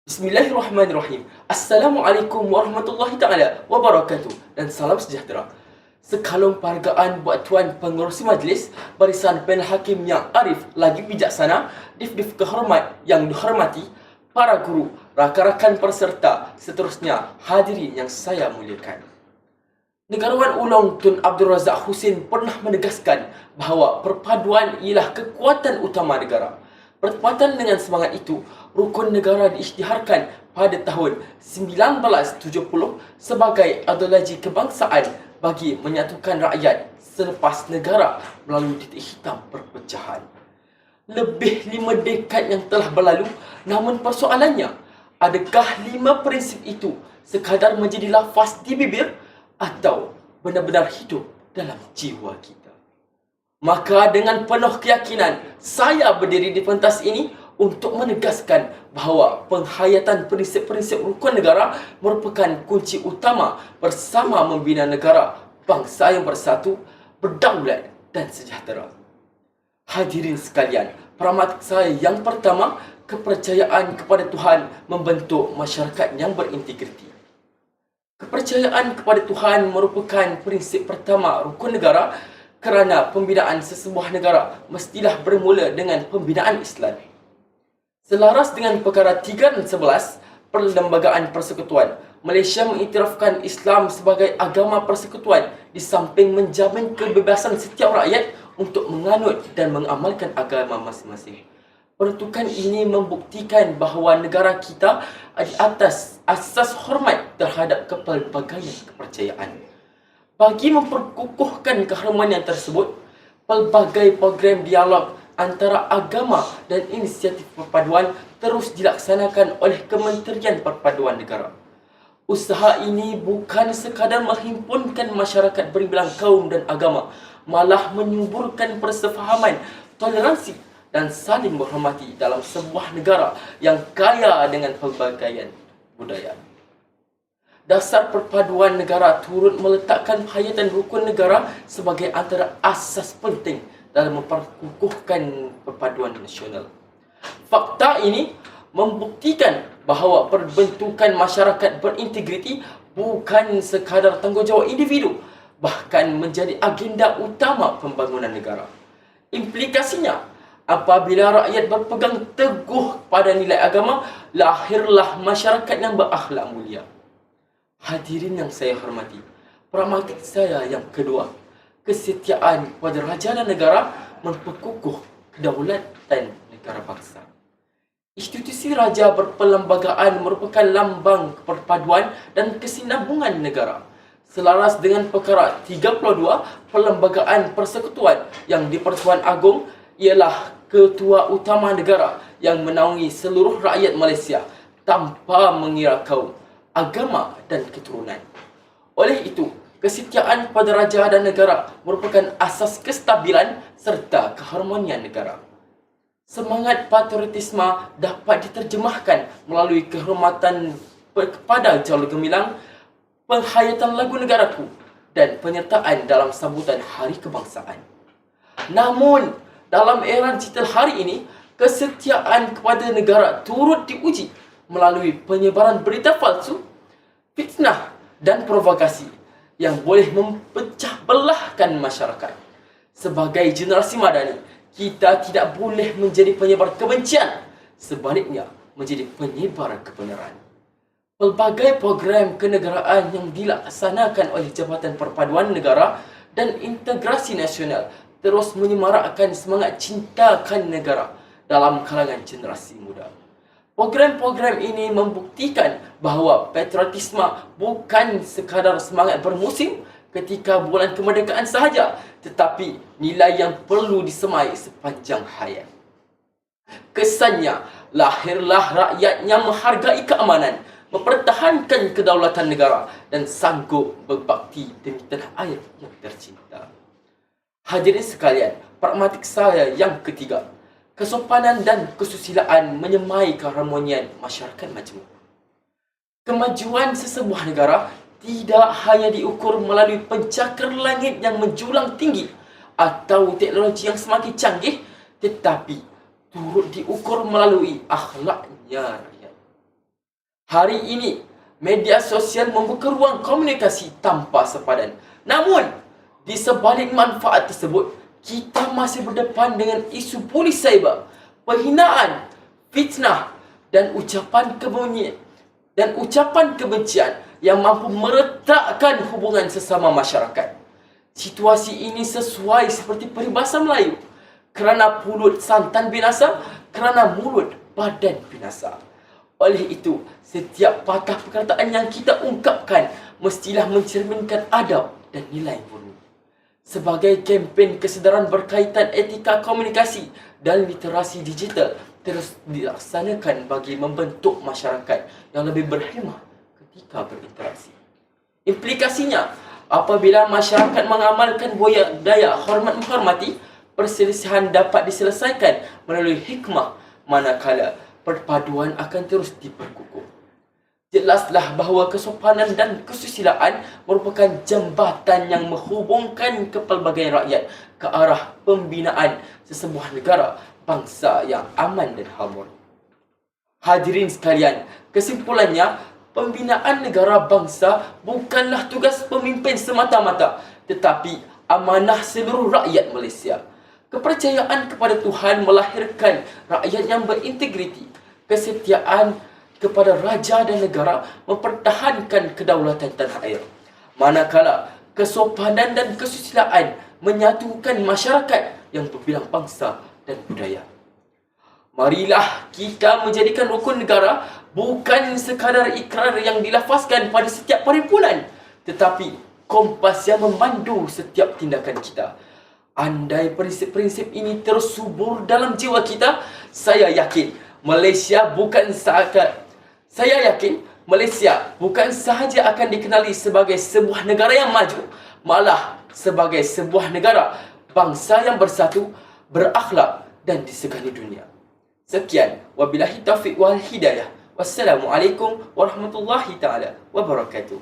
Bismillahirrahmanirrahim. Assalamualaikum warahmatullahi taala wabarakatuh dan salam sejahtera. Sekalung penghargaan buat Tuan Pengerusi Majlis, barisan panel hakim yang arif lagi bijaksana, dif-dif kehormat yang dihormati, para guru, rakan-rakan peserta, seterusnya hadirin yang saya muliakan. Negarawan Ulong Tun Abdul Razak Husin pernah menegaskan bahawa perpaduan ialah kekuatan utama negara. Bertepatan dengan semangat itu, Rukun Negara diisytiharkan pada tahun 1970 sebagai ideologi kebangsaan bagi menyatukan rakyat selepas negara melalui titik hitam perpecahan. Lebih 5 dekad yang telah berlalu, namun persoalannya, adakah 5 prinsip itu sekadar menjadi lafaz di bibir atau benar-benar hidup dalam jiwa kita? Maka dengan penuh keyakinan, saya berdiri di pentas ini untuk menegaskan bahawa penghayatan prinsip-prinsip rukun negara merupakan kunci utama bersama membina negara, bangsa yang bersatu, berdaulat dan sejahtera. Hadirin sekalian, pragmatik saya yang pertama, kepercayaan kepada Tuhan membentuk masyarakat yang berintegriti. Kepercayaan kepada Tuhan merupakan prinsip pertama rukun negara kerana pembinaan sesebuah negara mestilah bermula dengan pembinaan Islam. Selaras dengan perkara 3 dan 11 Perlembagaan Persekutuan, Malaysia mengiktirafkan Islam sebagai agama persekutuan di samping menjamin kebebasan setiap rakyat untuk menganut dan mengamalkan agama masing-masing. Peruntukan ini membuktikan bahawa negara kita di atas asas hormat terhadap kepelbagaian kepercayaan. Bagi memperkukuhkan keharmonian tersebut, pelbagai program dialog antara agama dan inisiatif perpaduan terus dilaksanakan oleh Kementerian Perpaduan Negara. Usaha ini bukan sekadar menghimpunkan masyarakat berbilang kaum dan agama, malah menyuburkan persefahaman, toleransi dan saling menghormati dalam sebuah negara yang kaya dengan pelbagaian budaya. Dasar perpaduan negara turut meletakkan hayatan rukun negara sebagai antara asas penting dalam memperkukuhkan perpaduan nasional. Fakta ini membuktikan bahawa perbentukan masyarakat berintegriti bukan sekadar tanggungjawab individu, bahkan menjadi agenda utama pembangunan negara. Implikasinya, apabila rakyat berpegang teguh pada nilai agama, lahirlah masyarakat yang berakhlak mulia. Hadirin yang saya hormati, pragmatik saya yang kedua, kesetiaan kepada raja dan negara memperkukuh kedaulatan negara bangsa. Institusi raja berperlembagaan merupakan lambang perpaduan dan kesinambungan negara. Selaras dengan perkara 32 Perlembagaan Persekutuan yang di-Persekutuan Agong ialah ketua utama negara yang menaungi seluruh rakyat Malaysia tanpa mengira kaum, agama dan keturunan. Oleh itu, kesetiaan pada raja dan negara merupakan asas kestabilan serta keharmonian negara. Semangat patriotisme dapat diterjemahkan melalui kehormatan kepada Jalur Gemilang, penghayatan lagu negaraku dan penyertaan dalam sambutan Hari Kebangsaan. Namun, dalam era digital hari ini, kesetiaan kepada negara turut diuji melalui penyebaran berita palsu, fitnah dan provokasi yang boleh mempecah belahkan masyarakat. Sebagai generasi madani, kita tidak boleh menjadi penyebar kebencian, sebaliknya menjadi penyebar kebenaran. Pelbagai program kenegaraan yang dilaksanakan oleh Jabatan Perpaduan Negara dan Integrasi Nasional terus menyemarakkan semangat cintakan negara dalam kalangan generasi muda. Program-program ini membuktikan bahawa patriotisme bukan sekadar semangat bermusim ketika bulan kemerdekaan sahaja, tetapi nilai yang perlu disemai sepanjang hayat. Kesannya, lahirlah rakyat yang menghargai keamanan, mempertahankan kedaulatan negara dan sanggup berbakti demi tanah air yang tercinta. Hadirin sekalian, pragmatik saya yang ketiga, kesopanan dan kesusilaan menyemai keharmonian masyarakat majmuk. Kemajuan sesebuah negara tidak hanya diukur melalui pencakar langit yang menjulang tinggi atau teknologi yang semakin canggih, tetapi turut diukur melalui akhlaknya rakyat. Hari ini, media sosial membuka ruang komunikasi tanpa sepadan. Namun, di sebalik manfaat tersebut, kita masih berdepan dengan isu polis cyber, penghinaan, fitnah dan ucapan kebencian yang mampu meretakkan hubungan sesama masyarakat. Situasi ini sesuai seperti peribahasa Melayu, kerana pulut santan binasa, kerana mulut badan binasa. Oleh itu, setiap patah perkataan yang kita ungkapkan mestilah mencerminkan adab dan nilai murni. Sebagai kempen kesedaran berkaitan etika komunikasi dan literasi digital terus dilaksanakan bagi membentuk masyarakat yang lebih berhemah ketika berinteraksi. Implikasinya, apabila masyarakat mengamalkan budaya hormat menghormati, perselisihan dapat diselesaikan melalui hikmah, manakala perpaduan akan terus diperkukuh. Jelaslah bahawa kesopanan dan kesusilaan merupakan jambatan yang menghubungkan kepelbagaian rakyat ke arah pembinaan sesebuah negara bangsa yang aman dan harmoni. Hadirin sekalian, kesimpulannya, pembinaan negara bangsa bukanlah tugas pemimpin semata-mata, tetapi amanah seluruh rakyat Malaysia. Kepercayaan kepada Tuhan melahirkan rakyat yang berintegriti. Kesetiaan kepada raja dan negara mempertahankan kedaulatan tanah air. Manakala kesopanan dan kesusilaan menyatukan masyarakat yang berbilang bangsa dan budaya. Marilah kita menjadikan rukun negara bukan sekadar ikrar yang dilafazkan pada setiap perhimpunan, tetapi kompas yang memandu setiap tindakan kita. Andai prinsip-prinsip ini terus subur dalam jiwa kita, saya yakin Malaysia bukan sahaja akan dikenali sebagai sebuah negara yang maju, malah sebagai sebuah negara bangsa yang bersatu, berakhlak dan disegani dunia. Sekian, wabillahi taufiq wal hidayah. Wassalamualaikum warahmatullahi taala wabarakatuh.